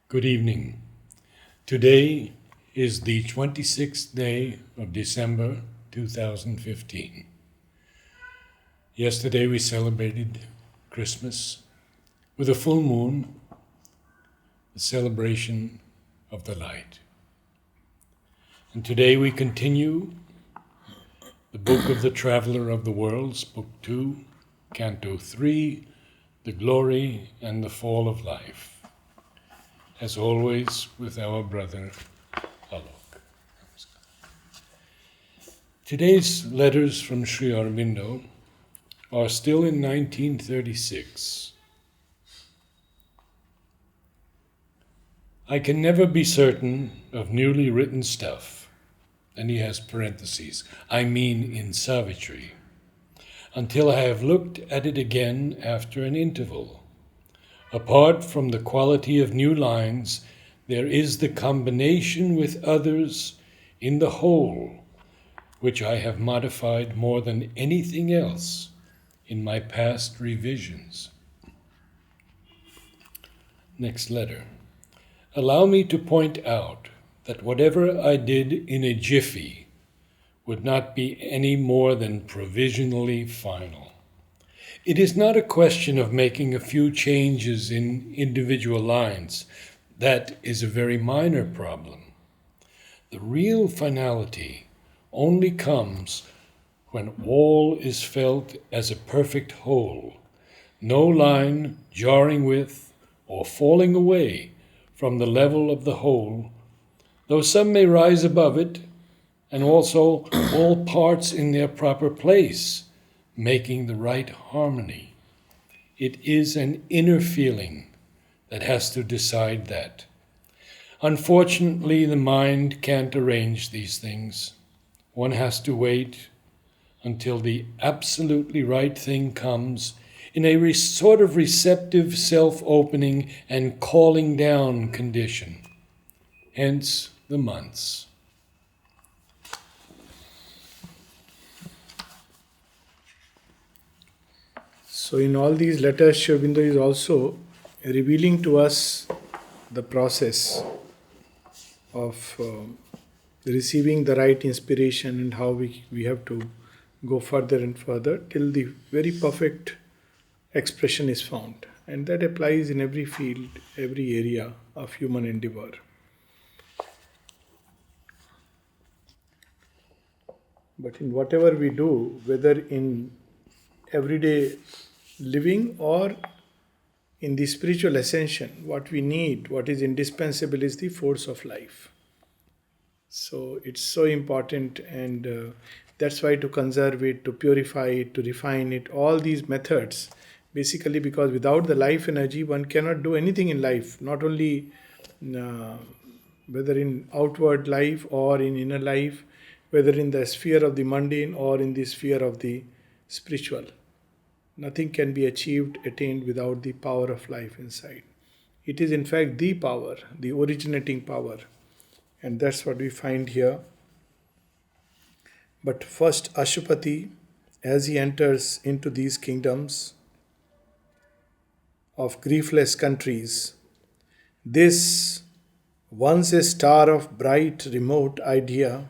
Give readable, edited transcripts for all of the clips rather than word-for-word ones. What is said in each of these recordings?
Good evening. Today is the 26th day of December 2015. Yesterday we celebrated Christmas with a full moon, the celebration of the light. And today we continue the book of the Traveler of the Worlds, Book 2, Canto 3, The Glory and the Fall of Life. As always, with our brother Alok. Today's letters from Sri Aurobindo are still in 1936. I can never be certain of newly written stuff, and he has parentheses, I mean in Savitri, until I have looked at it again after an interval. Apart from the quality of new lines, there is the combination with others in the whole, which I have modified more than anything else in my past revisions. Next letter. Allow me to point out that whatever I did in a jiffy would not be any more than provisionally final. It is not a question of making a few changes in individual lines. That is a very minor problem. The real finality only comes when all is felt as a perfect whole, no line jarring with or falling away from the level of the whole, though some may rise above it, and also all parts in their proper place, making the right harmony. It is an inner feeling that has to decide that. Unfortunately, the mind can't arrange these things. One has to wait until the absolutely right thing comes in a sort of receptive self-opening and calling down condition. Hence the months. So in all these letters, Sri Aurobindo is also revealing to us the process of receiving the right inspiration and how we have to go further and further till the very perfect expression is found. And that applies in every field, every area of human endeavor. But in whatever we do, whether in everyday living or in the spiritual ascension, what we need, what is indispensable is the force of life. So it's so important, and that's why to conserve it, to purify it, to refine it, all these methods, basically because without the life energy, one cannot do anything in life, not only whether in outward life or in inner life, whether in the sphere of the mundane or in the sphere of the spiritual. Nothing can be attained without the power of life inside. It is in fact the power, the originating power. And that's what we find here. But first Ashupati, as he enters into these kingdoms of griefless countries, this once a star of bright remote idea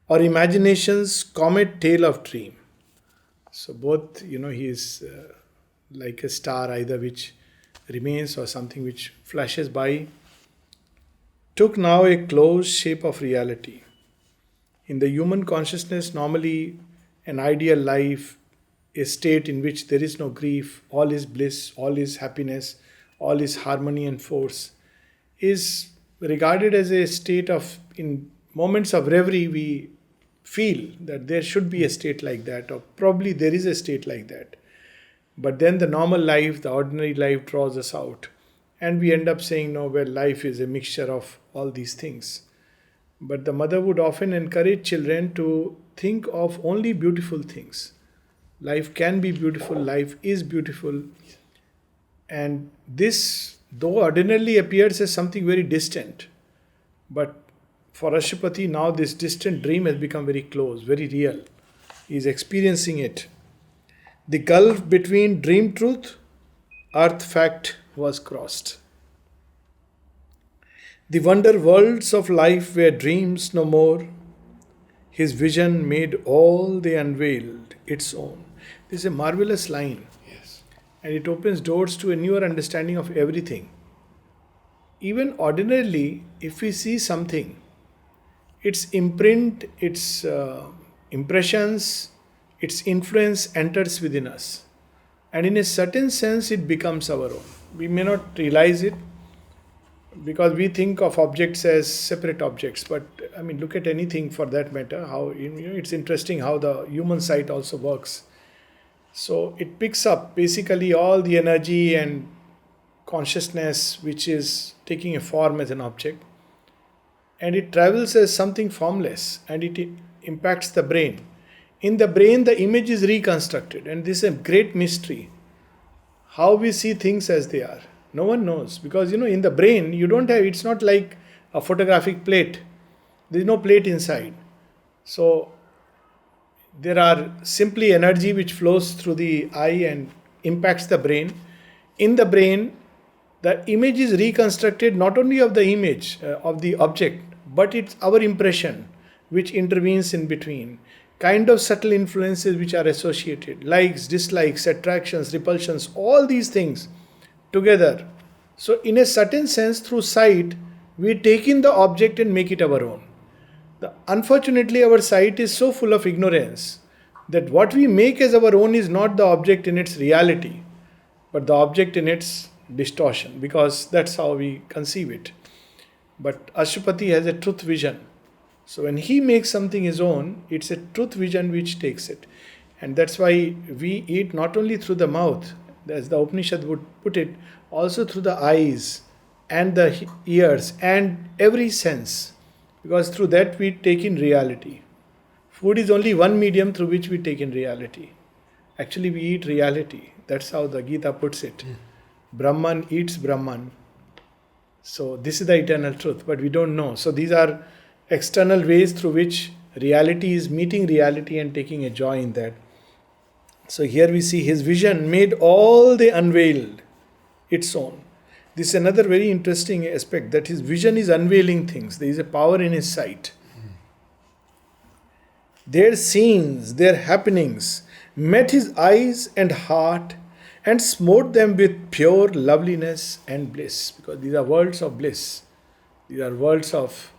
or imagination's comet tale of dream. So both, he is like a star either which remains or something which flashes by, took now a closed shape of reality. In the human consciousness, normally an ideal life, a state in which there is no grief, all is bliss, all is happiness, all is harmony and force, is regarded as a state of, in moments of reverie, we feel that there should be a state like that, or probably there is a state like that. But then the normal life, the ordinary life draws us out. And we end up saying, no, well, life is a mixture of all these things. But the mother would often encourage children to think of only beautiful things. Life can be beautiful, life is beautiful. And this, though ordinarily appears as something very distant, but for Ashupati, now this distant dream has become very close, very real. He is experiencing it. The gulf between dream truth, earth fact was crossed. The wonder worlds of life were dreams no more. His vision made all they unveiled its own. This is a marvelous line, Yes. and it opens doors to a newer understanding of everything. Even ordinarily, if we see something, its imprint, its impressions, its influence enters within us. And in a certain sense, it becomes our own. We may not realize it because we think of objects as separate objects. But I mean, look at anything for that matter. How it's interesting how the human sight also works. So it picks up basically all the energy and consciousness which is taking a form as an object, and it travels as something formless, and it impacts the brain. In the brain, the image is reconstructed, and this is a great mystery. How we see things as they are, no one knows, because in the brain you don't have. It's not like a photographic plate. There is no plate inside. So there are simply energy which flows through the eye and impacts the brain. In the brain, the image is reconstructed not only of the image of the object, but it's our impression which intervenes in between. Kind of subtle influences which are associated, likes, dislikes, attractions, repulsions, all these things together. So, in a certain sense, through sight, we take in the object and make it our own. Unfortunately, our sight is so full of ignorance that what we make as our own is not the object in its reality, but the object in its distortion, because that's how we conceive it. But Ashupati has a truth vision. So when he makes something his own, it's a truth vision which takes it. And that's why we eat not only through the mouth, as the Upanishad would put it, also through the eyes and the ears and every sense. Because through that we take in reality. Food is only one medium through which we take in reality. Actually, we eat reality. That's how the Gita puts it. Brahman eats Brahman. So this is the eternal truth, but we don't know. So these are external ways through which reality is meeting reality and taking a joy in that. So here we see his vision made all they unveiled its own. This is another very interesting aspect, that his vision is unveiling things. There is a power in his sight. Their scenes, their happenings met his eyes and heart and smote them with pure loveliness and bliss. Because these are worlds of bliss. These are worlds of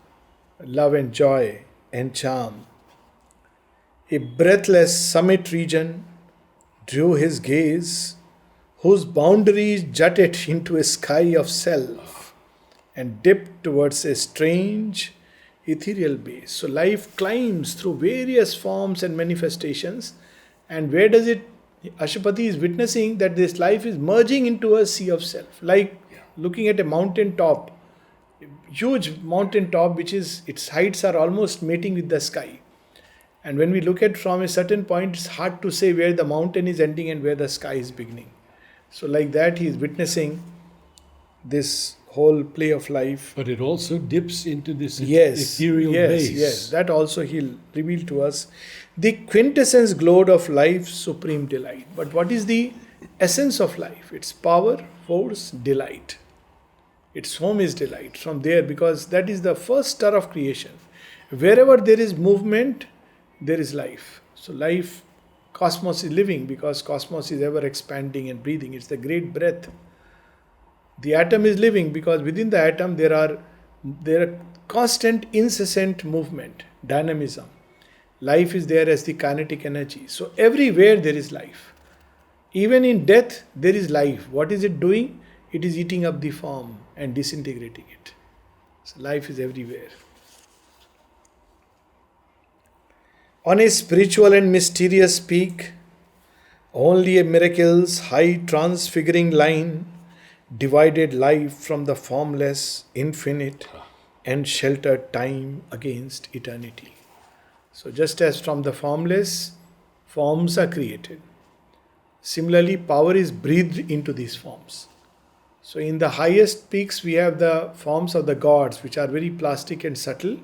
love and joy and charm. A breathless summit region drew his gaze, whose boundaries jutted into a sky of self and dipped towards a strange ethereal base. So life climbs through various forms and manifestations, and where does it? Ashupati is witnessing that this life is merging into a sea of self, like looking at a mountain top, huge mountain top, which is its heights are almost mating with the sky. And when we look at from a certain point, it's hard to say where the mountain is ending and where the sky is beginning. So like that, he is witnessing this whole play of life. But it also dips into this Yes, ethereal base. yes, that also he'll reveal to us. The quintessence glowed of life's supreme delight. But what is the essence of life? It's power, force, delight. Its home is delight. From there, because that is the first star of creation. Wherever there is movement, there is life. So life, cosmos is living because cosmos is ever expanding and breathing. It's the great breath. The atom is living because within the atom there are constant, incessant movement, dynamism. Life is there as the kinetic energy. So everywhere there is life. Even in death there is life. What is it doing? It is eating up the form and disintegrating it. So life is everywhere. On a spiritual and mysterious peak, only a miracle's high transfiguring line divided life from the formless, infinite, and sheltered time against eternity. So just as from the formless, forms are created, similarly power is breathed into these forms. So in the highest peaks we have the forms of the gods, which are very plastic and subtle,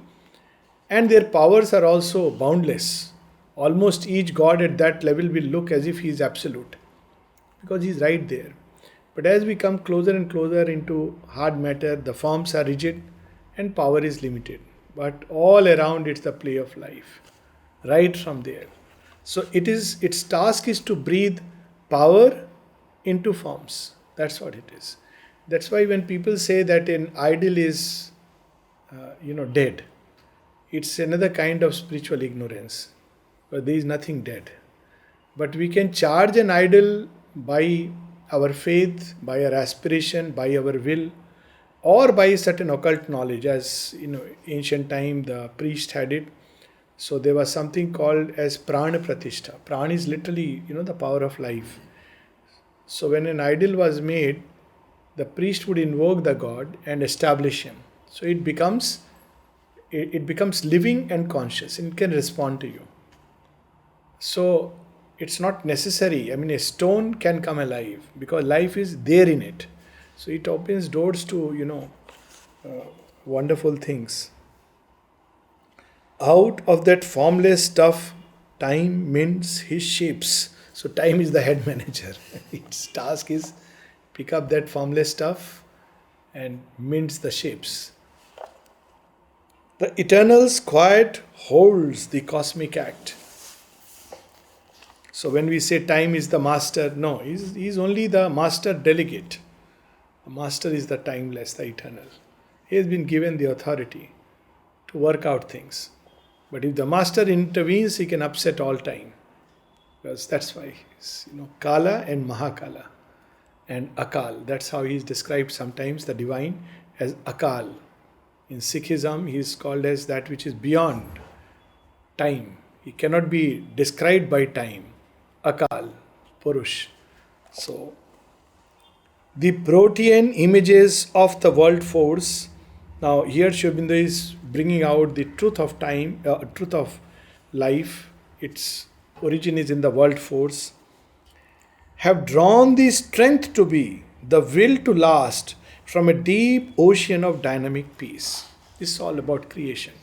and their powers are also boundless. Almost each god at that level will look as if he is absolute, because he is right there. But as we come closer and closer into hard matter, the forms are rigid and power is limited. But all around it's the play of life, right from there. So its task is to breathe power into forms. That's what it is. That's why when people say that an idol is, dead, it's another kind of spiritual ignorance. But there is nothing dead. But we can charge an idol by our faith, by our aspiration, by our will, or by certain occult knowledge. As ancient time the priest had it. So there was something called as prana pratishtha. Prana is literally, the power of life. So when an idol was made, the priest would invoke the god and establish him. So it becomes living and conscious. It can respond to you. So it's not necessary. A stone can come alive because life is there in it. So it opens doors to, wonderful things. Out of that formless stuff, time mints his shapes. So time is the head manager. Its task is pick up that formless stuff and mints the shapes. The eternal's quiet holds the cosmic act. So when we say time is the master, no, he's only the master delegate. The master is the timeless, the eternal. He has been given the authority to work out things. But if the master intervenes, he can upset all time. Because that's why he's, Kala and Mahakala and Akal. That's how he is described sometimes, the divine, as Akal. In Sikhism, he is called as that which is beyond time. He cannot be described by time. Akal, Purush. So, the protean images of the world force. Now, here Aurobindo is bringing out the truth of time, truth of life. Its origin is in the world force. Have drawn the strength to be, the will to last from a deep ocean of dynamic peace. This is all about creation.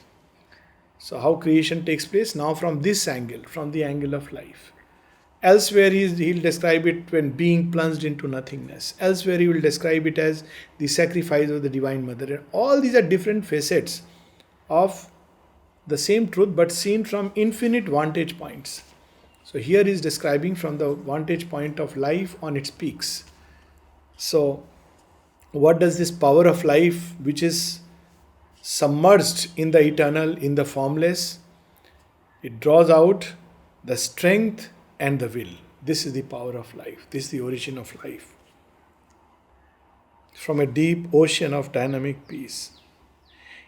So, how creation takes place? Now, from this angle, from the angle of life. Elsewhere, he'll describe it when being plunged into nothingness. Elsewhere, he will describe it as the sacrifice of the Divine Mother. And all these are different facets of the same truth, but seen from infinite vantage points. So here he is describing from the vantage point of life on its peaks. So what does this power of life, which is submerged in the eternal, in the formless, it draws out the strength and the will. This is the power of life. This is the origin of life. From a deep ocean of dynamic peace.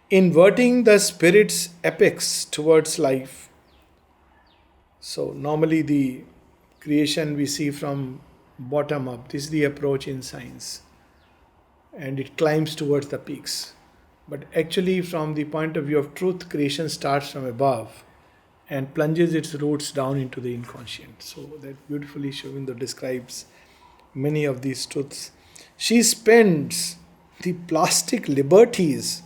Inverting the spirit's apex towards life. So normally the creation we see from bottom up. This is the approach in science. And it climbs towards the peaks. But actually from the point of view of truth, creation starts from above and plunges its roots down into the inconscient. So that beautifully Aurobindo describes many of these truths. She spends the plastic liberties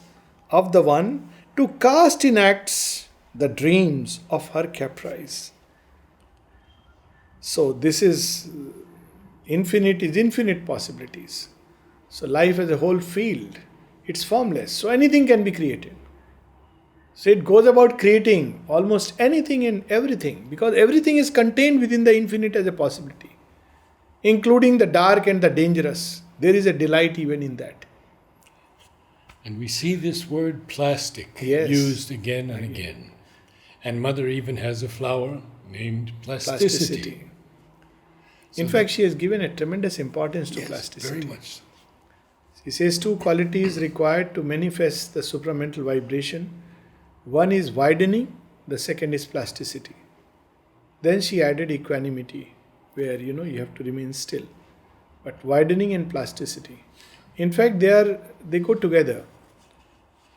of the one to cast in acts the dreams of her caprice. So this is infinite possibilities. So life as a whole field, it's formless. So anything can be created. So it goes about creating almost anything and everything, because everything is contained within the infinite as a possibility, including the dark and the dangerous. There is a delight even in that. And we see this word plastic used again and again. And Mother even has a flower named Plasticity. In fact, she has given a tremendous importance to plasticity. Very much. She says two qualities required to manifest the supramental vibration. One is widening, the second is plasticity. Then she added equanimity, where you have to remain still. But widening and plasticity. In fact, they go together.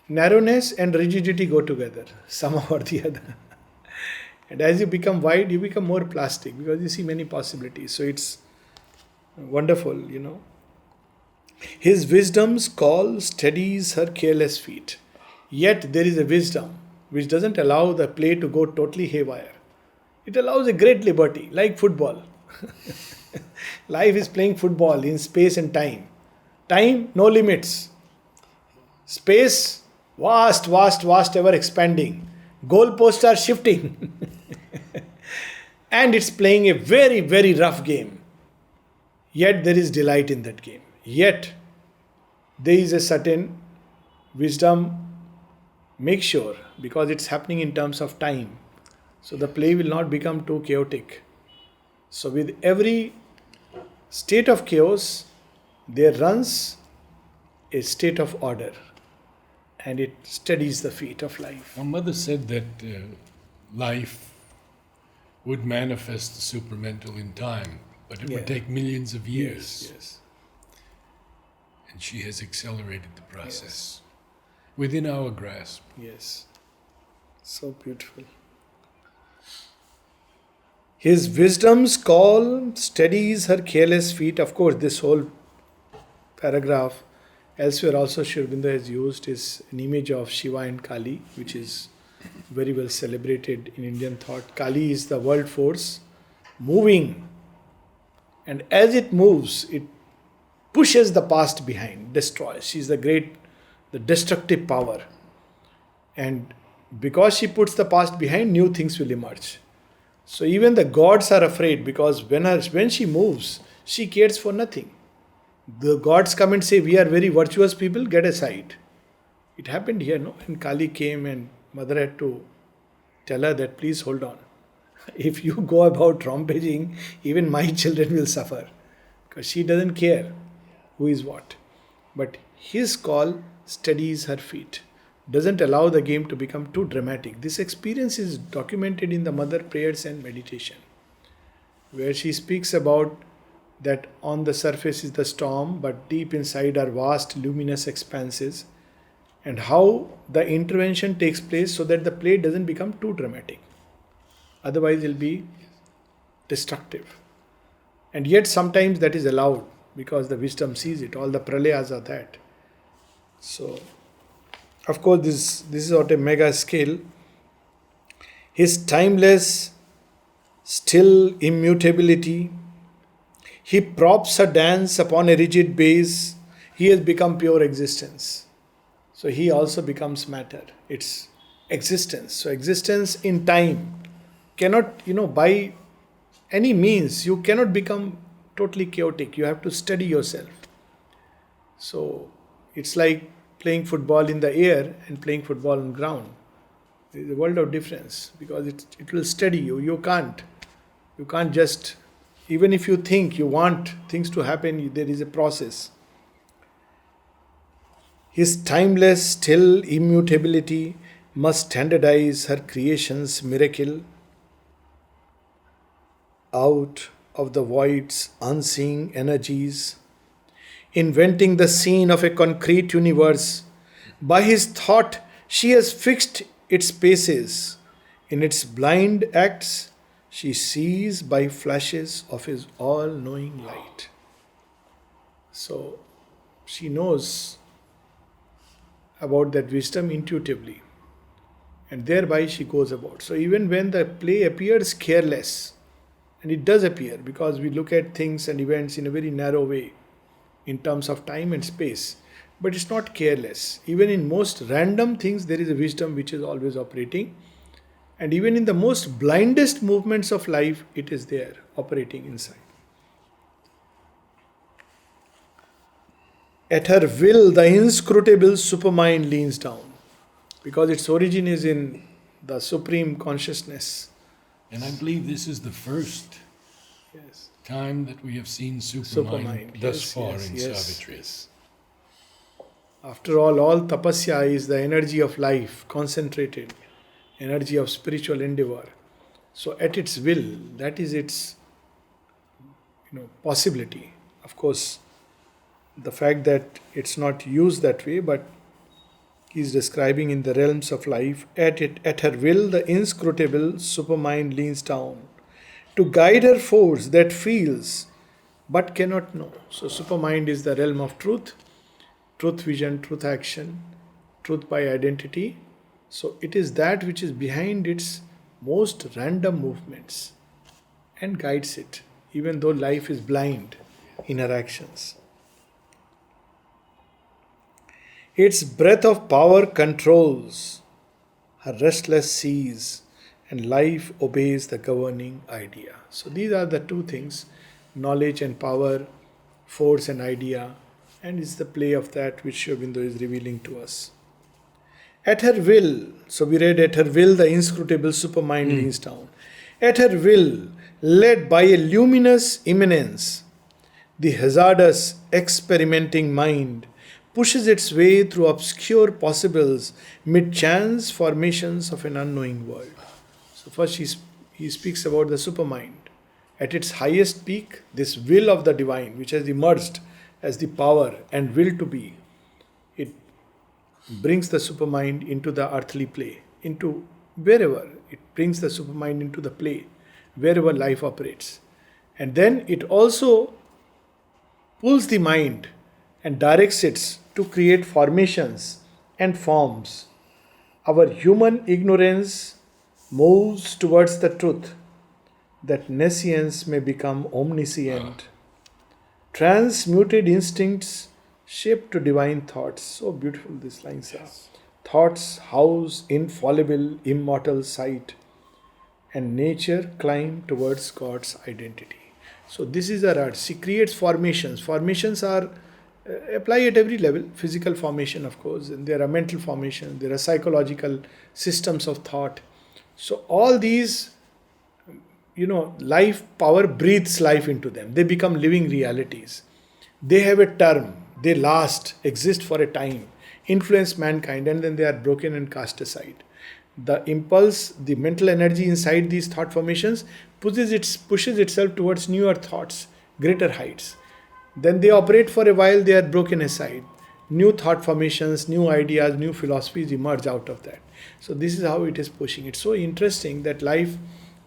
Narrowness and rigidity go together, somehow or the other. And as you become wide, you become more plastic because you see many possibilities. So it's wonderful, His wisdom's call steadies her careless feet. Yet there is a wisdom which doesn't allow the play to go totally haywire. It allows a great liberty, like football. Life is playing football in space and time. Time, no limits. Space, Vast, vast, vast, ever expanding. Goalposts are shifting. And it's playing a very, very rough game. Yet there is delight in that game. Yet there is a certain wisdom. Make sure, because it's happening in terms of time. So the play will not become too chaotic. So with every state of chaos, there runs a state of order. And it steadies the feet of life. My mother said that life would manifest the supermental in time, but it would take millions of years. Yes. And she has accelerated the process within our grasp. Yes. So beautiful. His wisdom's call steadies her careless feet. Of course, this whole paragraph, elsewhere also Sri Aurobindo has used, is an image of Shiva and Kali, which is very well celebrated in Indian thought. Kali is the world force moving, and as it moves, it pushes the past behind, destroys. She is the destructive power. And because she puts the past behind, new things will emerge. So even the gods are afraid, because when she moves, she cares for nothing. The gods come and say, we are very virtuous people, get aside. It happened here, no? And Kali came and mother had to tell her that, please hold on. If you go about rampaging, even my children will suffer. Because she doesn't care who is what. But his call steadies her feet. Doesn't allow the game to become too dramatic. This experience is documented in the mother prayers and meditation, where she speaks about that on the surface is the storm, but deep inside are vast luminous expanses, and how the intervention takes place so that the play doesn't become too dramatic. Otherwise, it will be destructive. And yet sometimes that is allowed, because the wisdom sees it. All the pralayas are that. So, of course, this is at a mega scale. His timeless, still immutability. He props a dance upon a rigid base. He has become pure existence. So he also becomes matter. It's existence. So existence in time cannot, by any means, you cannot become totally chaotic. You have to steady yourself. So it's like playing football in the air and playing football on ground. There is a world of difference, because it will steady you. You can't just, even if you think you want things to happen, there is a process. His timeless, still immutability must standardize her creation's miracle. Out of the void's unseen energies, inventing the scene of a concrete universe, by his thought she has fixed its spaces. In its blind acts, she sees by flashes of his all-knowing light. So she knows about that wisdom intuitively, and thereby she goes about. So even when the play appears careless, and it does appear, because we look at things and events in a very narrow way in terms of time and space, but it's not careless. Even in most random things, there is a wisdom which is always operating, and even in the most blindest movements of life, it is there operating inside. At her will, the inscrutable supermind leans down, because its origin is in the supreme consciousness. And I believe this is the first time that we have seen supermind thus far in Savitri. Yes. After all tapasya is the energy of life, concentrated energy of spiritual endeavor. So at its will, that is its possibility. Of course, the fact that it's not used that way, but he's describing in the realms of life, at her will, the inscrutable supermind leans down to guide her force that feels but cannot know. So supermind is the realm of truth vision, truth action, truth by identity. So it is that which is behind its most random movements and guides it, even though life is blind in her actions. Its breath of power controls her restless seas, and life obeys the governing idea. So these are the two things: knowledge and power, force and idea, and it's the play of that which Aurobindo is revealing to us. At her will, so we read, at her will the inscrutable supermind leans down. At her will, led by a luminous immanence, the hazardous experimenting mind pushes its way through obscure possibles mid chance formations of an unknowing world. So first he speaks about the supermind. At its highest peak, this will of the divine, which has emerged as the power and will to be, it brings the supermind into the earthly play, into wherever. It brings the supermind into the play, wherever life operates. And then it also pulls the mind and directs it to create formations and forms. Our human ignorance moves towards the truth that nescience may become omniscient. Transmuted instincts shaped to divine thoughts. So beautiful these lines are. Thoughts house infallible, immortal sight, and nature climb towards God's identity. So this is a art. She creates formations. Formations are apply at every level. Physical formation, of course, and there are mental formations, there are psychological systems of thought. So all these, life power breathes life into them. They become living realities. They have a term. They last, exist for a time, influence mankind, and then they are broken and cast aside. The impulse, the mental energy inside these thought formations pushes itself towards newer thoughts, greater heights. Then they operate for a while, they are broken aside. New thought formations, new ideas, new philosophies emerge out of that. So this is how it is pushing. It's so interesting that life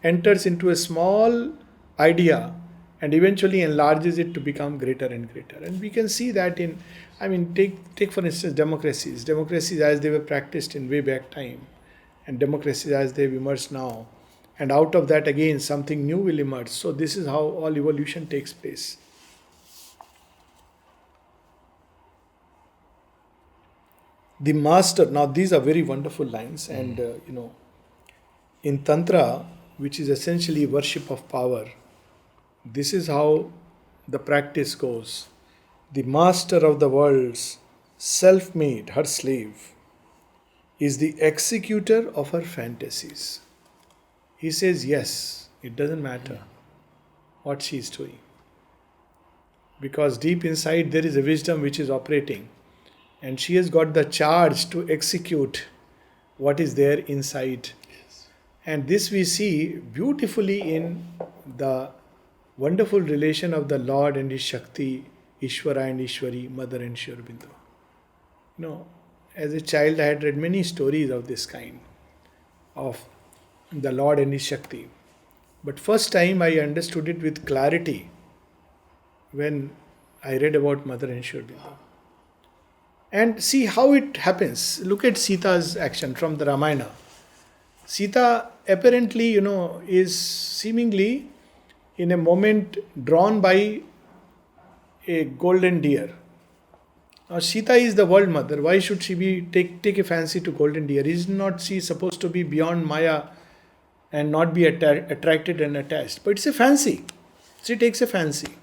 enters into a small idea and eventually enlarges it to become greater and greater. And we can see that take for instance democracies as they were practiced in way back time, and democracies as they've emerged now. And out of that again something new will emerge. So this is how all evolution takes place. The master, now these are very wonderful lines, and in Tantra, which is essentially worship of power, this is how the practice goes. The master of the worlds, self-made, her slave, is the executor of her fantasies. He says, yes, it doesn't matter what she is doing, because deep inside there is a wisdom which is operating, and she has got the charge to execute what is there inside. Yes. And this we see beautifully in the wonderful relation of the Lord and his Shakti, Ishvara and Ishwari, Mother and Sri Aurobindo. As a child I had read many stories of this kind, of the Lord and his Shakti. But first time I understood it with clarity when I read about Mother and Sri Aurobindo. And see how it happens. Look at Sita's action from the Ramayana. Sita apparently, is seemingly in a moment drawn by a golden deer. Now Sita is the world mother. Why should she take a fancy to golden deer? Is not she supposed to be beyond Maya and not be attracted and attached? But it's a fancy. She takes a fancy.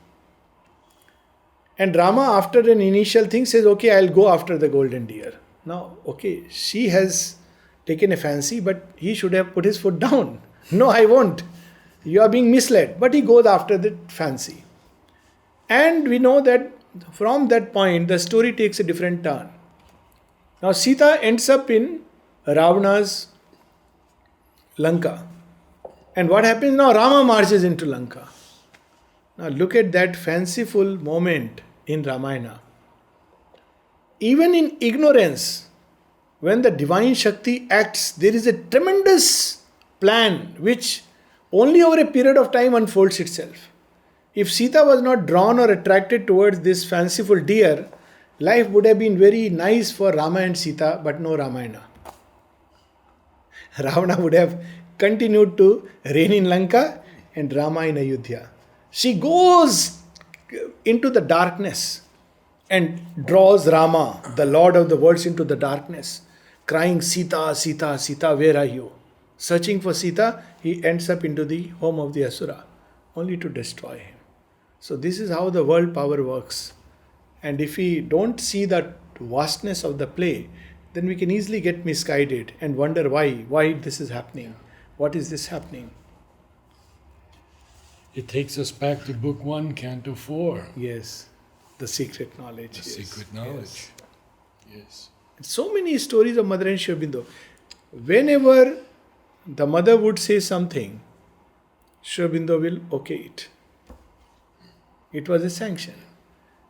And Rama, after an initial thing, says, okay, I'll go after the golden deer. Now, okay, she has taken a fancy, but he should have put his foot down. No, I won't. You are being misled. But he goes after the fancy. And we know that from that point, the story takes a different turn. Now, Sita ends up in Ravana's Lanka. And what happens now? Rama marches into Lanka. Now look at that fanciful moment in Ramayana. Even in ignorance, when the divine Shakti acts, there is a tremendous plan which only over a period of time unfolds itself. If Sita was not drawn or attracted towards this fanciful deer, life would have been very nice for Rama and Sita, but no Ramayana. Ravana would have continued to reign in Lanka and Rama in Ayodhya. She goes into the darkness and draws Rama, the Lord of the worlds, into the darkness, crying, Sita, Sita, Sita, where are you? Searching for Sita, he ends up into the home of the Asura, only to destroy him. So this is how the world power works. And if we don't see that vastness of the play, then we can easily get misguided and wonder why this is happening. What is this happening? It takes us back to Book 1, Canto 4. Yes, the secret knowledge. The secret knowledge. Yes. So many stories of Mother and Sri Aurobindo. Whenever the mother would say something, Sri Aurobindo will okay it. It was a sanction.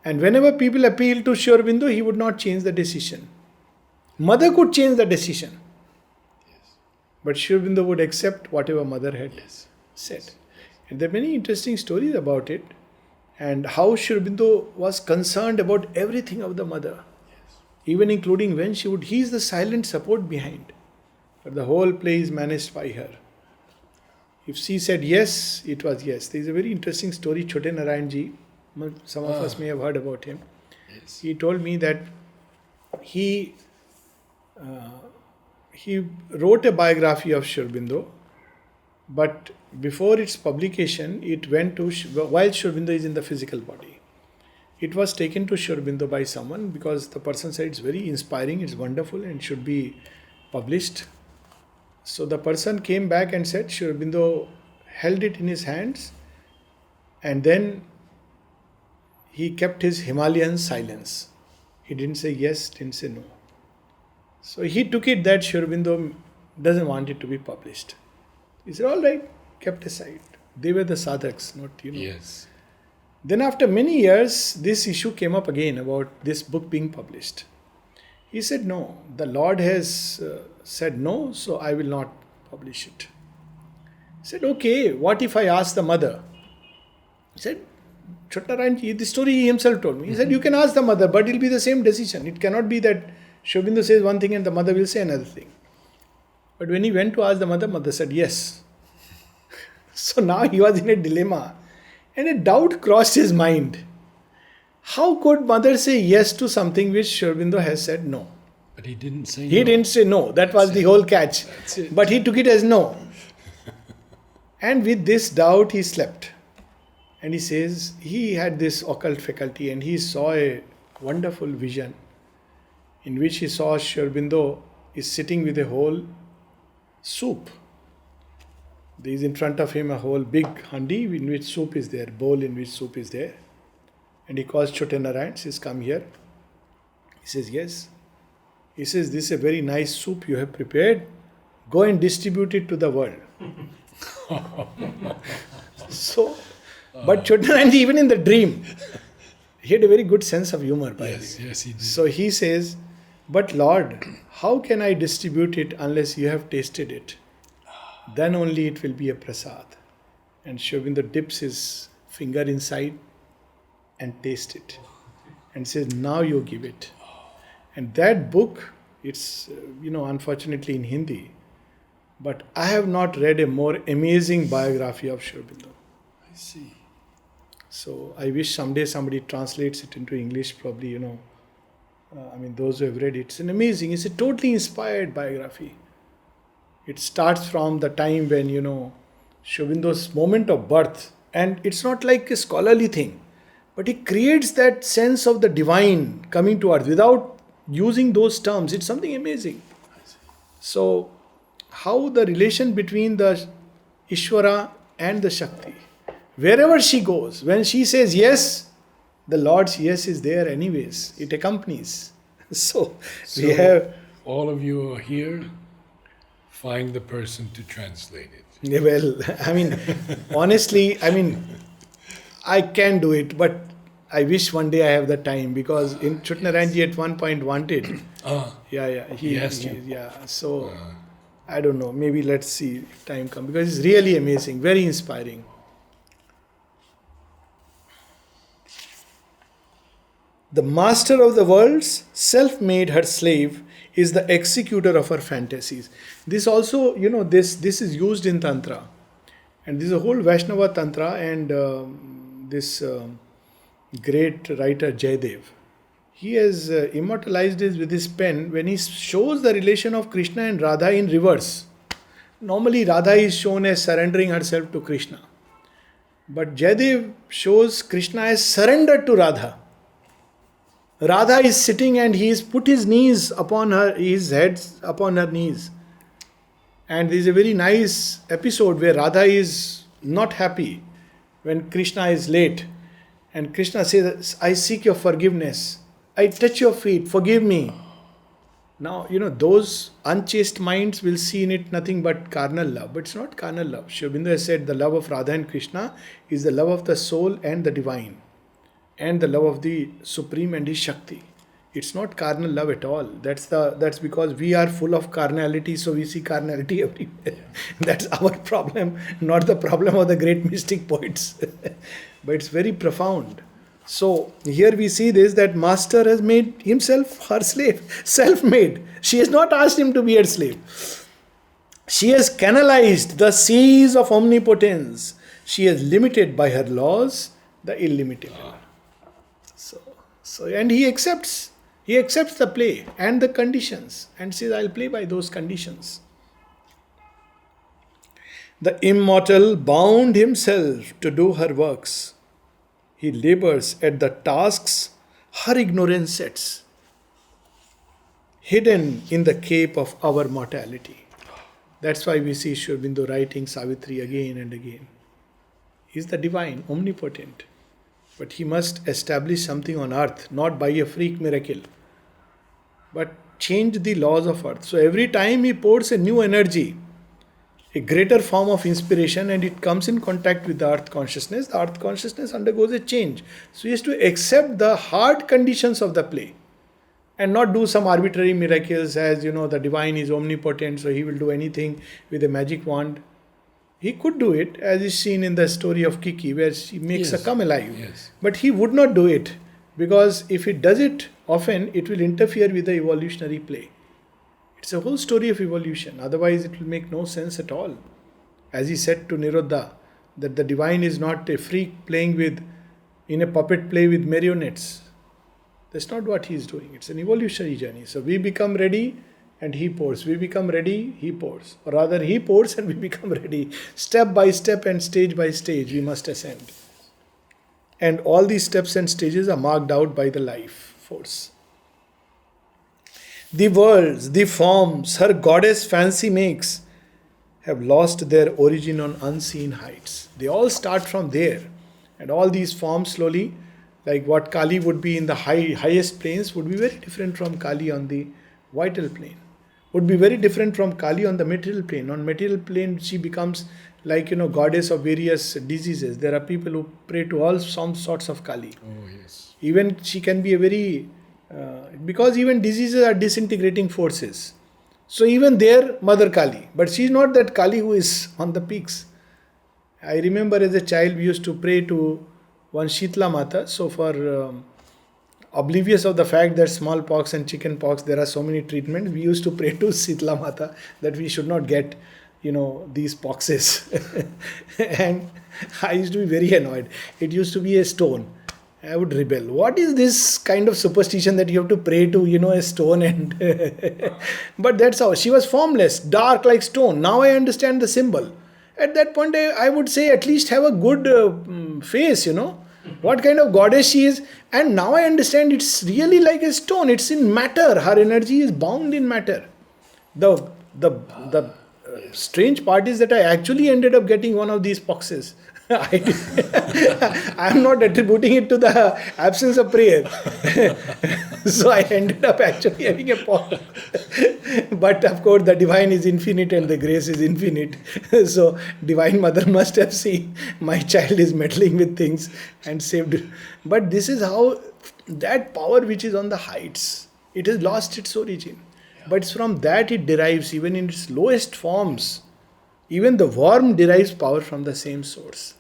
And whenever people appealed to Sri Aurobindo, he would not change the decision. Mother could change the decision. Yes. But Sri Aurobindo would accept whatever mother had Yes. said. And there are many interesting stories about it. And how Sri Aurobindo was concerned about everything of the mother. Yes. Even including when she would, he is the silent support behind. But the whole play is managed by her. If she said yes, it was yes. There is a very interesting story, Chote Narayan ji. Some of us may have heard about him. Yes. He told me that he wrote a biography of Sri Aurobindo, but before its publication, it went to, while Sri Aurobindo is in the physical body, it was taken to Sri Aurobindo by someone because the person said it's very inspiring, it's wonderful and should be published. So the person came back and said, Sri Aurobindo held it in his hands and then he kept his Himalayan silence. He didn't say yes, didn't say no. So he took it that Sri Aurobindo doesn't want it to be published. He said, all right, kept aside. They were the sadhaks, not, Yes. Then after many years, this issue came up again about this book being published. He said, no, the Lord has said no, so I will not publish it. He said, okay, what if I ask the mother? He said, Chottarayanji, the story he himself told me. He said, you can ask the mother, but it will be the same decision. It cannot be that Sri Aurobindo says one thing and the mother will say another thing. But when he went to ask the mother, mother said yes. So now he was in a dilemma. And a doubt crossed his mind. How could mother say yes to something which Sri Aurobindo has said no? But he didn't say no. He didn't say no. That was the whole catch. That's it. But he took it as no. And with this doubt, he slept. And he says he had this occult faculty and he saw a wonderful vision in which he saw Sri Aurobindo is sitting with a whole soup. There is in front of him a whole big handi in which soup is there, bowl in which soup is there. And he calls Chote Narayan, says, come here. He says, yes. He says, this is a very nice soup you have prepared. Go and distribute it to the world. So, but Chote Narayan, even in the dream, he had a very good sense of humor. Yes, yes, he did. So he says, but Lord, how can I distribute it unless you have tasted it? Then only it will be a prasad. And Sri Aurobindo dips his finger inside and tastes it. And says, now you give it. And that book, it's, unfortunately in Hindi. But I have not read a more amazing biography of Sri Aurobindo. I see. So I wish someday somebody translates it into English, probably, those who have read it. It's it's a totally inspired biography. It starts from the time when, Sri Aurobindo's moment of birth. And it's not like a scholarly thing. But he creates that sense of the divine coming to earth without using those terms. It's something amazing. So, how the relation between the Ishvara and the Shakti. Wherever she goes, when she says yes, the Lord's yes is there anyways. It accompanies. So we have... all of you are here, find the person to translate it. Yeah, well, honestly, I can do it, but I wish one day I have the time because in Chutnaranji at one point wanted. He asked you. So I don't know, maybe let's see if time comes because it's really amazing, very inspiring. The master of the worlds, self-made her slave, is the executor of her fantasies. This also, this is used in Tantra. And this is a whole Vaishnava Tantra and this great writer Jayadev, he has immortalized it with his pen when he shows the relation of Krishna and Radha in reverse. Normally, Radha is shown as surrendering herself to Krishna. But Jayadev shows Krishna as surrendered to Radha. Radha is sitting and he has put his knees upon her, his head upon her knees. And there is a very nice episode where Radha is not happy when Krishna is late. And Krishna says, I seek your forgiveness. I touch your feet, forgive me. Now, those unchaste minds will see in it nothing but carnal love. But it's not carnal love. Aurobindo has said the love of Radha and Krishna is the love of the soul and the divine. And the love of the Supreme and His Shakti. It's not carnal love at all. That's because we are full of carnality, so we see carnality everywhere. That's our problem, not the problem of the great mystic poets. But it's very profound. So here we see this, that Master has made himself her slave, self-made. She has not asked him to be her slave. She has canalized the seas of omnipotence. She has limited by her laws the illimitable. So and he accepts the play and the conditions and says, I'll play by those conditions. The immortal bound himself to do her works. He labors at the tasks her ignorance sets, hidden in the cape of our mortality. That's why we see Aurobindo writing Savitri again and again. He's the divine, omnipotent. But he must establish something on earth, not by a freak miracle, but change the laws of earth. So every time he pours a new energy, a greater form of inspiration, and it comes in contact with the earth consciousness undergoes a change. So he has to accept the hard conditions of the play and not do some arbitrary miracles as, the divine is omnipotent, so he will do anything with a magic wand. He could do it, as is seen in the story of Kiki, where she makes her come alive. Yes. But he would not do it, because if he does it often, it will interfere with the evolutionary play. It's a whole story of evolution. Otherwise, it will make no sense at all. As he said to Nirodha, that the divine is not a freak playing in a puppet play with marionettes. That's not what he is doing. It's an evolutionary journey. So we become ready, and he pours. We become ready, he pours. Or rather, he pours and we become ready. Step by step and stage by stage, we must ascend. And all these steps and stages are marked out by the life force. The worlds, the forms her goddess fancy makes have lost their origin on unseen heights. They all start from there. And all these forms slowly, like what Kali would be in the highest planes, would be very different from Kali on the vital plane. Would be very different from Kali on the material plane. On material plane, she becomes like, goddess of various diseases. There are people who pray to all some sorts of Kali. Oh, yes. Even she can be a very, because even diseases are disintegrating forces. So even there, Mother Kali. But she is not that Kali who is on the peaks. I remember as a child, we used to pray to one Shitla Mata. So for oblivious of the fact that smallpox and chicken pox, there are so many treatments, we used to pray to Shitla Mata that we should not get, these poxes. And I used to be very annoyed. It used to be a stone. I would rebel. What is this kind of superstition that you have to pray to, a stone? And but that's how. She was formless, dark like stone. Now I understand the symbol. At that point, I would say at least have a good face, what kind of goddess she is. And now I understand it's really like a stone. It's in matter. Her energy is bound in matter. The strange part is that I actually ended up getting one of these poxes. I am not attributing it to the absence of prayer. So I ended up actually having a pox. But of course the divine is infinite and the grace is infinite. So Divine Mother must have seen my child is meddling with things and saved it. But this is how that power which is on the heights, it has lost its origin. But from that it derives, even in its lowest forms. Even the worm derives power from the same source.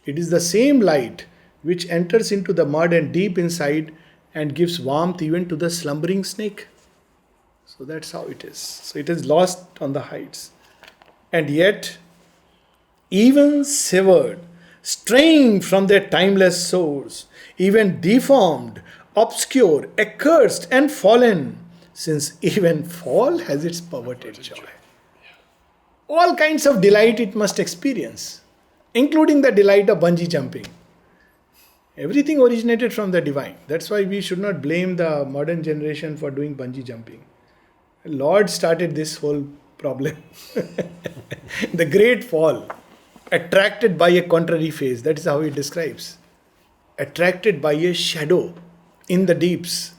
It is the same light which enters into the mud and deep inside and gives warmth even to the slumbering snake. So that's how it is. So it is lost on the heights. And yet, even severed, straying from their timeless source, even deformed obscure, accursed, and fallen, since even fall has its perverted joy. All kinds of delight it must experience, including the delight of bungee jumping. Everything originated from the divine. That's why we should not blame the modern generation for doing bungee jumping. Lord started this whole problem. The great fall, attracted by a contrary phase. That is how he describes. Attracted by a shadow in the deeps.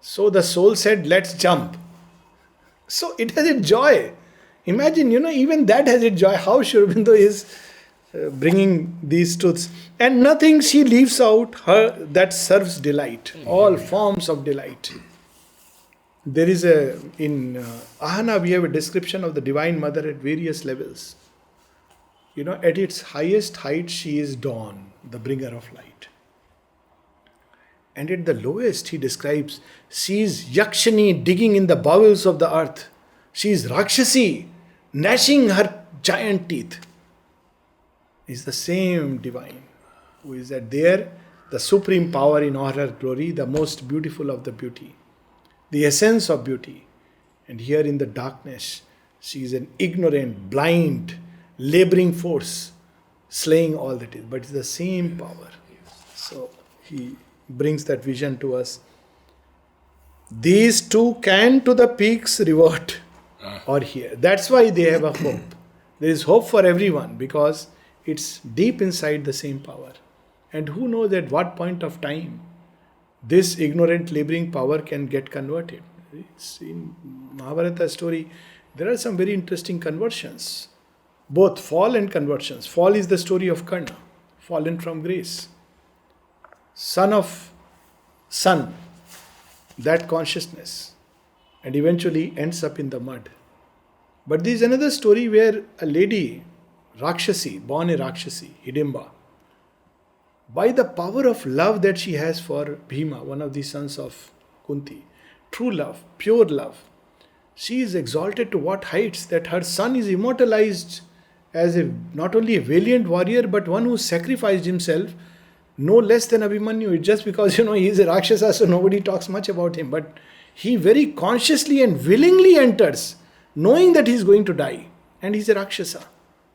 So the soul said, let's jump. So it has its joy. Imagine, even that has its joy. How Aurobindo is bringing these truths. And nothing she leaves out her that serves delight. All forms of delight. There is in Ahana we have a description of the Divine Mother at various levels. At its highest height she is dawn, the bringer of light. And at the lowest he describes, she is Yakshani digging in the bowels of the earth. She is Rakshasi, gnashing her giant teeth. Is the same divine who is there, the supreme power in all her glory, the most beautiful of the beauty, the essence of beauty. And here in the darkness, she is an ignorant, blind, laboring force, slaying all that is. But it's the same power. So he brings that vision to us. These two can to the peaks revert or hear. That's why they have a hope. There is hope for everyone because it's deep inside the same power. And who knows at what point of time this ignorant laboring power can get converted. It's in Mahabharata story, there are some very interesting conversions. Both fall and conversions. Fall is the story of Karna, fallen from grace. Son of sun, that consciousness, and eventually ends up in the mud. But there is another story where a lady, Rakshasi, born a Rakshasi, Hidimba, by the power of love that she has for Bhima, one of the sons of Kunti, true love, pure love, she is exalted to what heights that her son is immortalized as not only a valiant warrior but one who sacrificed himself no less than Abhimanyu. It's just because he is a Rakshasa, so nobody talks much about him, but he very consciously and willingly enters knowing that he is going to die, and he is a Rakshasa.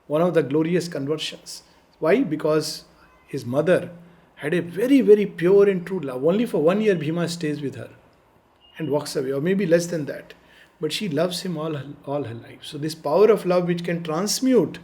One of the glorious conversions. Why? Because his mother had a very, very pure and true love. Only for 1 year Bhima stays with her and walks away, or maybe less than that. But she loves him all her life. So this power of love which can transmute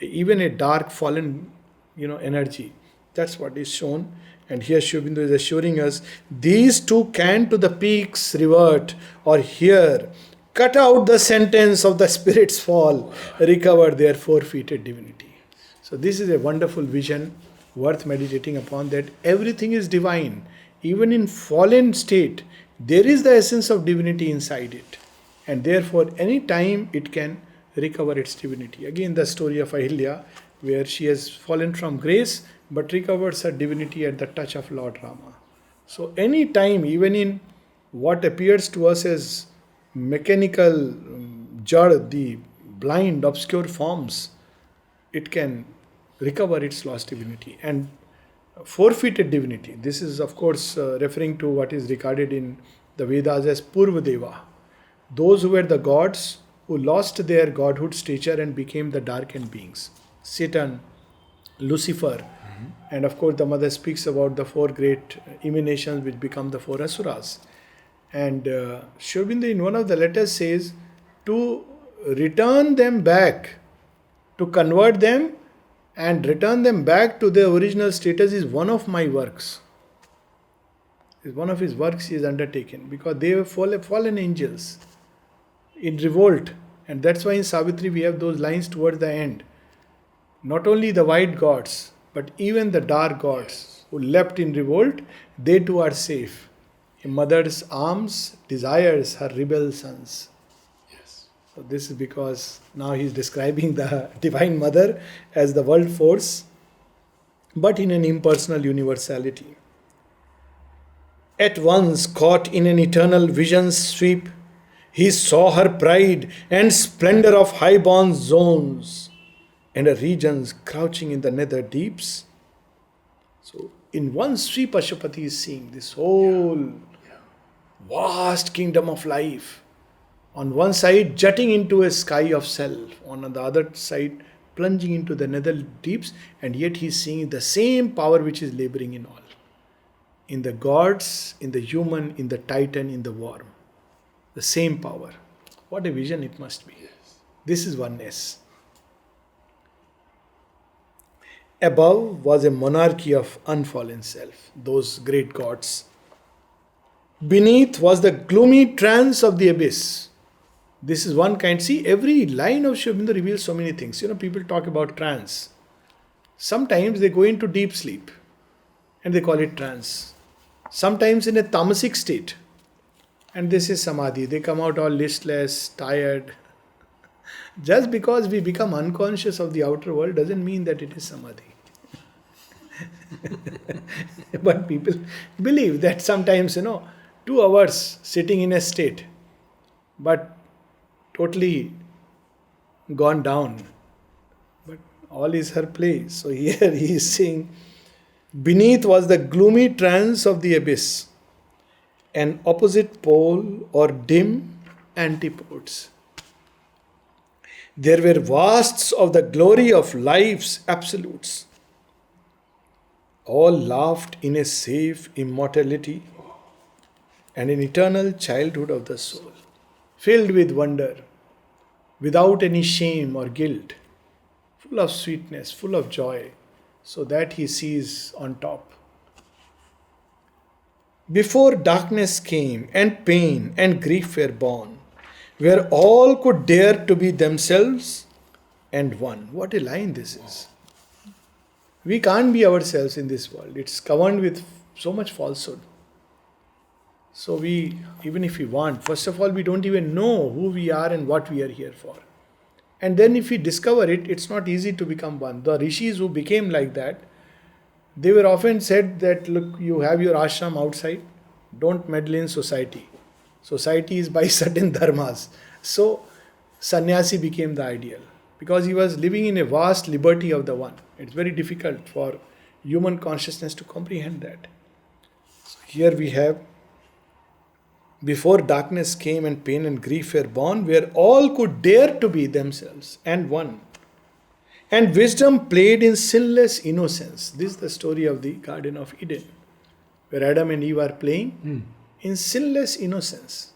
even a dark fallen energy, that's what is shown. And here Aurobindo is assuring us, these two can to the peaks revert or hear, cut out the sentence of the spirit's fall, recover their forfeited divinity. So this is a wonderful vision worth meditating upon, that everything is divine. Even in fallen state, there is the essence of divinity inside it. And therefore, any time it can recover its divinity. Again, the story of Ahilya, where she has fallen from grace, but recovers her divinity at the touch of Lord Rama. So any time, even in what appears to us as mechanical, jad, the blind, obscure forms, it can recover its lost divinity and forfeited divinity. This is, of course, referring to what is regarded in the Vedas as Purva Deva. Those who were the gods who lost their godhood stature and became the darkened beings. Satan, Lucifer, and of course the mother speaks about the 4 great emanations which become the 4 asuras. And Aurobindo in one of the letters says, to return them back, to convert them and return them back to their original status is one of my works. Is one of his works he has undertaken, because they were fallen angels in revolt. And that's why in Savitri we have those lines towards the end. Not only the white gods, but even the dark gods who leapt in revolt, they too are safe. A mother's arms desires her rebel sons. Yes. So this is because now he is describing the Divine Mother as the world force, but in an impersonal universality. At once caught in an eternal vision's sweep, he saw her pride and splendor of high-born zones and her regions crouching in the nether deeps. So in one Sri Pashupati is seeing this whole vast kingdom of life. On one side, jutting into a sky of self. On the other side, plunging into the nether deeps. And yet he is seeing the same power which is laboring in all. In the gods, in the human, in the titan, in the worm. The same power. What a vision it must be. This is oneness. Above was a monarchy of unfallen self, those great gods. Beneath was the gloomy trance of the abyss. This is one kind. See, every line of Aurobindo reveals so many things. People talk about trance. Sometimes they go into deep sleep and they call it trance. Sometimes in a tamasic state, and this is samadhi. They come out all listless, tired. Just because we become unconscious of the outer world doesn't mean that it is samadhi. But people believe that sometimes, 2 hours sitting in a state, but totally gone down. But all is her play. So here he is saying, beneath was the gloomy trance of the abyss, an opposite pole or dim antipodes. There were vasts of the glory of life's absolutes. All laughed in a safe immortality and an eternal childhood of the soul, filled with wonder, without any shame or guilt, full of sweetness, full of joy, so that he sees on top. Before darkness came and pain and grief were born, where all could dare to be themselves and one. What a line this is. We can't be ourselves in this world. It's covered with so much falsehood. So we, even if we want, first of all, we don't even know who we are and what we are here for. And then if we discover it, it's not easy to become one. The rishis who became like that, they were often said that, look, you have your ashram outside, don't meddle in society. Society is by certain dharmas. So sannyasi became the ideal because he was living in a vast liberty of the one. It's very difficult for human consciousness to comprehend that. So here we have, before darkness came and pain and grief were born, where all could dare to be themselves and one. And wisdom played in sinless innocence. This is the story of the Garden of Eden, where Adam and Eve are playing in sinless innocence.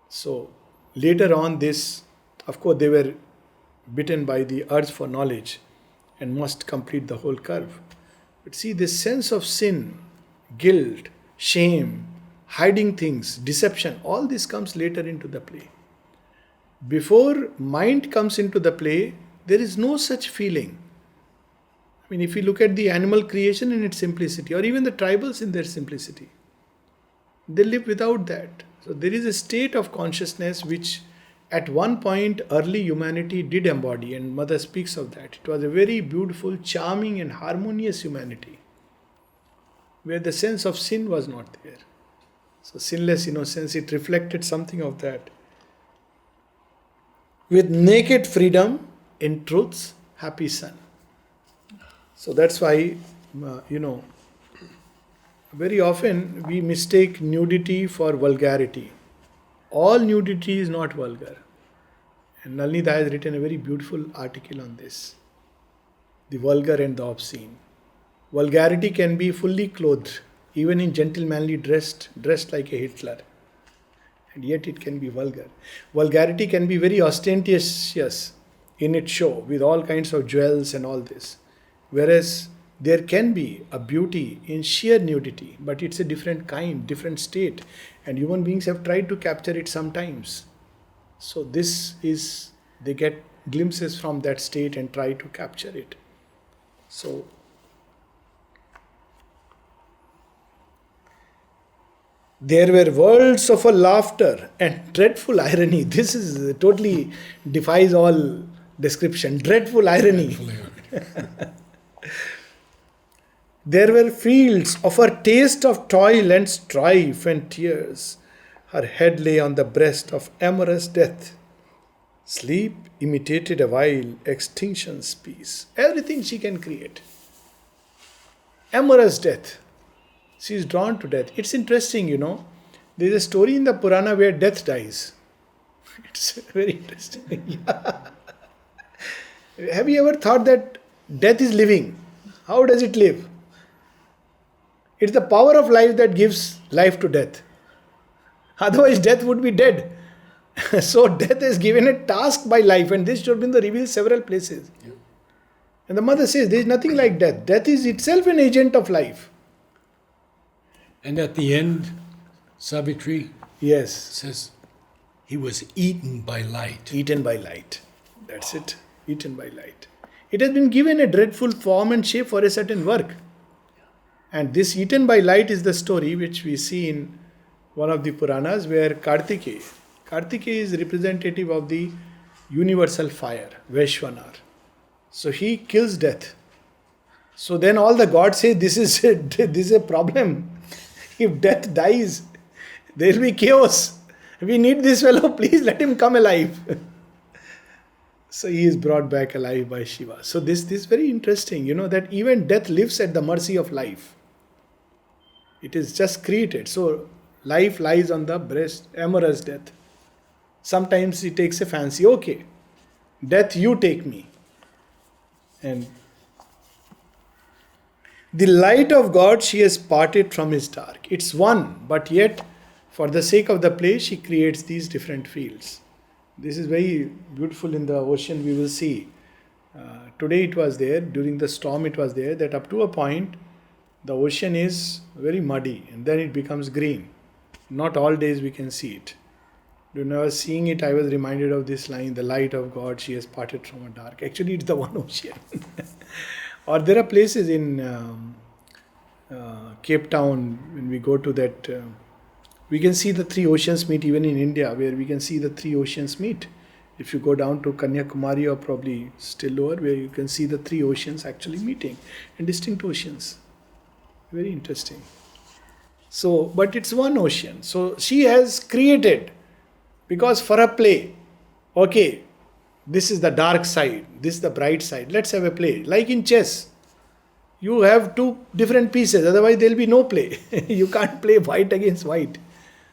So later on this, of course, they were bitten by the urge for knowledge and must complete the whole curve. But see, this sense of sin, guilt, shame, hiding things, deception, all this comes later into the play. Before mind comes into the play, there is no such feeling. I mean, if you look at the animal creation in its simplicity, or even the tribals in their simplicity, they live without that. So there is a state of consciousness which at one point early humanity did embody, and Mother speaks of that. It was a very beautiful, charming and harmonious humanity, where the sense of sin was not there. So sinless innocence, it reflected something of that. With naked freedom in truth's happy sun. So that's why, very often we mistake nudity for vulgarity. All nudity is not vulgar. And Nalini Da has written a very beautiful article on this. The vulgar and the obscene. Vulgarity can be fully clothed, even in gentlemanly dressed like a Hitler. And yet it can be vulgar. Vulgarity can be very ostentatious in its show, with all kinds of jewels and all this. Whereas there can be a beauty in sheer nudity, but it's a different kind, different state. And human beings have tried to capture it sometimes. So this is, they get glimpses from that state and try to capture it. So there were worlds of a laughter and dreadful irony. This is totally defies all description. Dreadful irony. There were fields of her taste of toil and strife and tears. Her head lay on the breast of amorous death. Sleep imitated a while extinction's peace. Everything she can create. amorous death. She is drawn to death. It's interesting, There is a story in the Purana where death dies. It's very interesting. Have you ever thought that death is living? How does it live? It's the power of life that gives life to death. Otherwise, death would be dead. So, death is given a task by life, and this Aurobindo reveals several places. Yeah. And the mother says there is nothing like death. Death is itself an agent of life. And at the end, Savitri yes, says he was eaten by light. Eaten by light. That's it. Eaten by light. It has been given a dreadful form and shape for a certain work. And this eaten by light is the story which we see in one of the Puranas where Kartikeya is representative of the universal fire, Vaishvanar. So he kills death. So then all the gods say this is a problem. If death dies, there will be chaos. We need this fellow, please let him come alive. So he is brought back alive by Shiva. So this is very interesting, that even death lives at the mercy of life. It is just created. So life lies on the breast, amorous death. Sometimes he takes a fancy, okay, death, you take me. And the light of God she has parted from his dark. It's one, but yet for the sake of the play she creates these different fields. This is very beautiful in the ocean, we will see. Today it was there, during the storm it was there, that up to a point the ocean is very muddy and then it becomes green. Not all days we can see it. When I was seeing it, I was reminded of this line, the light of God she has parted from a dark. Actually it's the one ocean. Or there are places in Cape Town, when we go to that, we can see the three oceans meet, even in India, where we can see the three oceans meet. If you go down to Kanyakumari or probably still lower, where you can see the three oceans actually meeting, and distinct oceans. Very interesting. So, but it's one ocean. So she has created, because for a play, okay, this is the dark side, this is the bright side, let's have a play. Like in chess, you have two different pieces, otherwise there will be no play. You can't play white against white.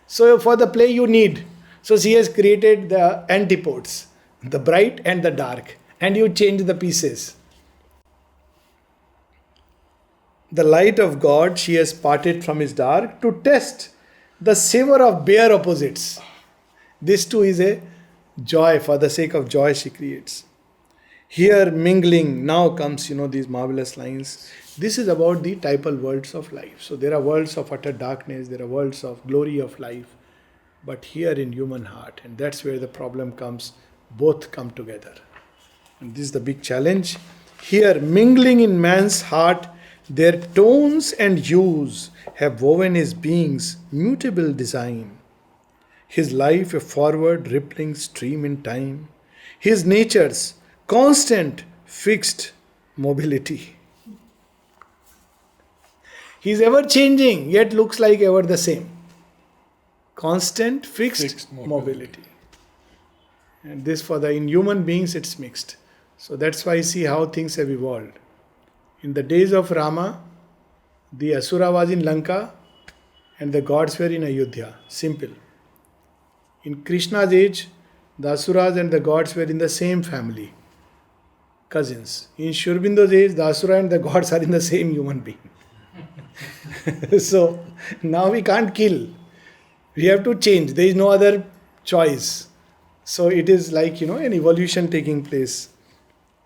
So for the play you need. So she has created the antipodes, the bright and the dark, and you change the pieces. The light of God she has parted from his dark to test the savor of bare opposites. This too is a joy, for the sake of joy she creates. Here mingling, now comes, these marvelous lines. This is about the typal worlds of life. So there are worlds of utter darkness, there are worlds of glory of life. But here in human heart, and that's where the problem comes, both come together. And this is the big challenge. Here mingling in man's heart, their tones and hues have woven his being's mutable design. His life a forward rippling stream in time. His nature's constant fixed mobility. He is ever changing, yet looks like ever the same. Constant fixed mobility. And this in human beings it's mixed. So that's why I see how things have evolved. In the days of Rama, the Asura was in Lanka and the gods were in Ayodhya. Simple. In Krishna's age, the Asuras and the gods were in the same family. Cousins. In Aurobindo age, the Asura and the gods are in the same human being. So, now we can't kill. We have to change. There is no other choice. So, it is like, an evolution taking place.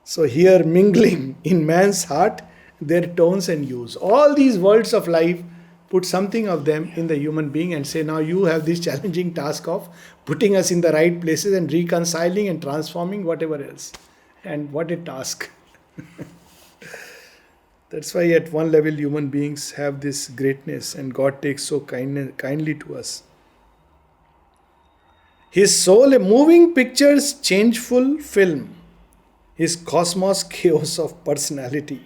So, here mingling in man's heart, their tones and hues. All these worlds of life, put something of them in the human being and say, now you have this challenging task of putting us in the right places and reconciling and transforming whatever else. And what a task. That's why at one level human beings have this greatness and God takes so kindly to us. His soul a moving picture's changeful film. His cosmos chaos of personality.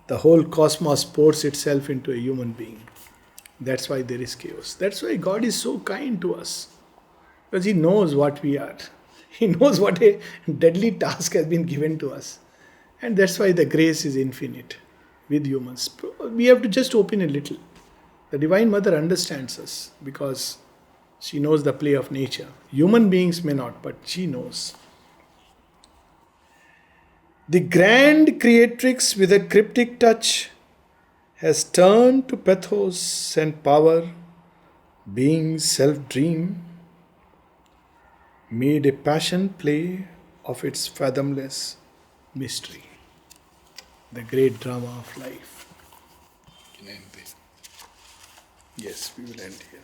The whole cosmos pours itself into a human being. That's why there is chaos. That's why God is so kind to us. Because He knows what we are. He knows what a deadly task has been given to us. And that's why the grace is infinite with humans. We have to just open a little. The Divine Mother understands us because she knows the play of nature. Human beings may not, but she knows. The grand creatrix with a cryptic touch has turned to pathos and power, being self-dream, made a passion play of its fathomless mystery. The great drama of life. Can end there. Yes, we will end here.